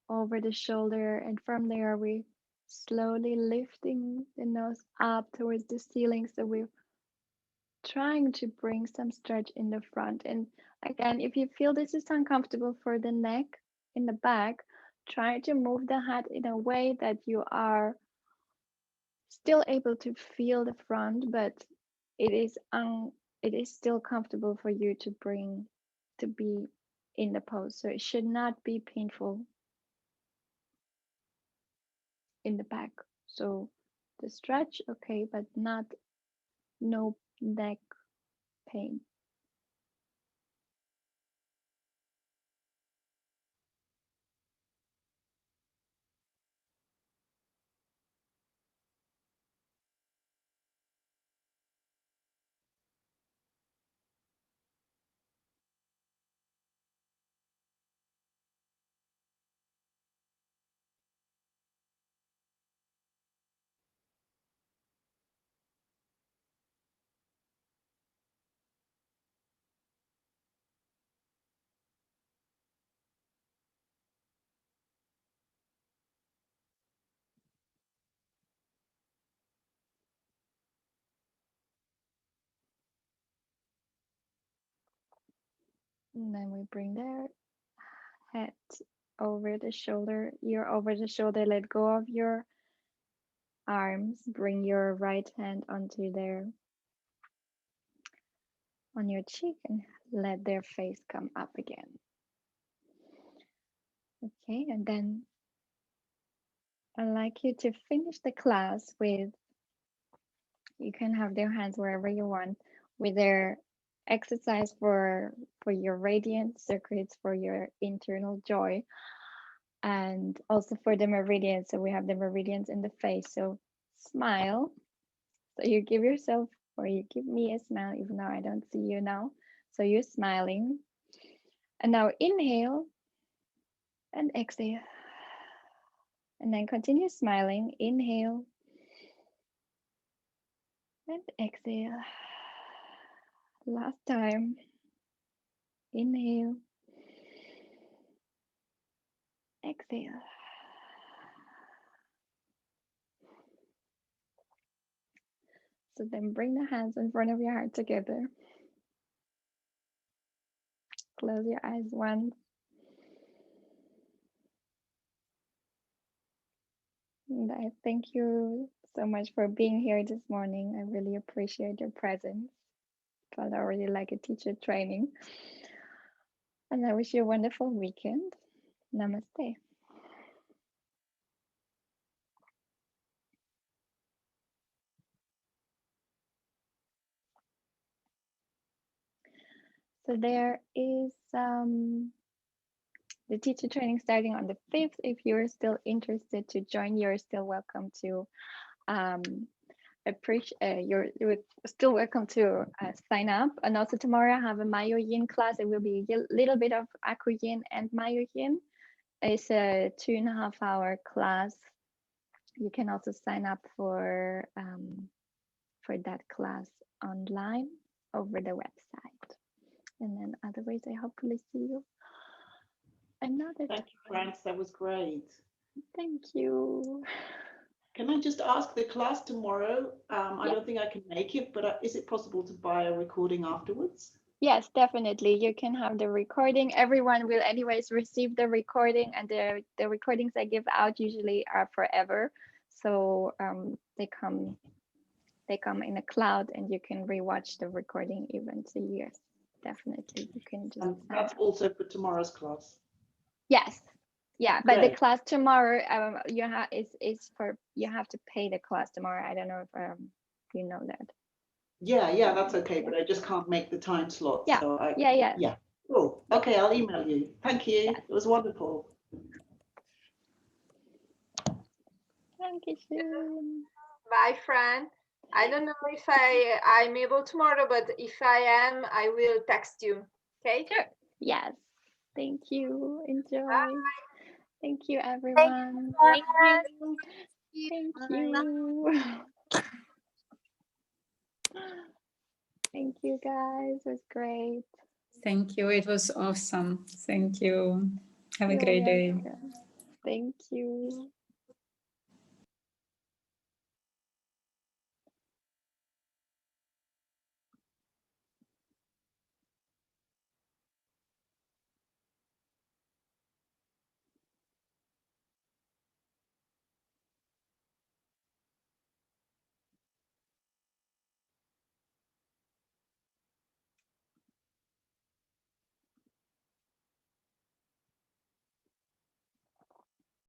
over the shoulder, and from there we slowly lifting the nose up towards the ceiling. So we're trying to bring some stretch in the front. And again, if you feel this is uncomfortable for the neck in the back, try to move the head in a way that you are still able to feel the front, but it is it is still comfortable for you to bring to be in the pose. So it should not be painful in the back. So the stretch, okay, but not no neck pain. And then we bring their head over the shoulder, ear over the shoulder, let go of your arms, bring your right hand onto their on your cheek and let their face come up again. Okay, and then I'd like you to finish the class with, you can have their hands wherever you want, with their exercise for your radiant circuits, for your internal joy, and also for the meridians. So we have the meridians in the face. So smile. So you give yourself or you give me a smile, even though I don't see you now. So you're smiling. And now inhale and exhale. And then continue smiling. Inhale and exhale. Last time. Inhale. Exhale. So then bring the hands in front of your heart together. Close your eyes once. And I thank you so much for being here this morning. I really appreciate your presence. Felt already like a teacher training. And I wish you a wonderful weekend. Namaste. So there is the teacher training starting on the 5th. If you're still interested to join, you're still welcome to you're still welcome to sign up. And also tomorrow I have a Mayo Yin class. It will be a little bit of Akro Yin and Mayo Yin. It's a 2.5 hour class. You can also sign up for that class online over the website. And then otherwise, I hopefully see you another time.
Thank you, Franz. That was great.
Thank you.
Can I just ask the class tomorrow? I
Yeah.
don't think I can make it, but is it possible to buy a recording afterwards?
Yes, definitely. You can have the recording. Everyone will anyways receive the recording, and the recordings I give out usually are forever. So they come in a cloud, and you can rewatch the recording even. So yes, definitely you can just
And that's also for tomorrow's class.
Yes. Yeah, but the
Great.
class tomorrow you have is for you have to pay the class tomorrow. I don't know if you know that.
Yeah, that's okay, but I just can't make the time slot.
Yeah.
So
Yeah.
Cool. Okay, I'll email you. Thank you.
Yes.
It was wonderful.
Thank you, Shun.
Bye, Fran. I don't know if I'm able tomorrow, but if I am, I will text you. Okay?
Sure. Yes. Thank you. Enjoy.
Bye.
Thank you, everyone.
Thank you.
Thank you. Thank you, guys. It was great.
Thank you. It was awesome. Thank you. Have a
You're
great day.
welcome. Thank you.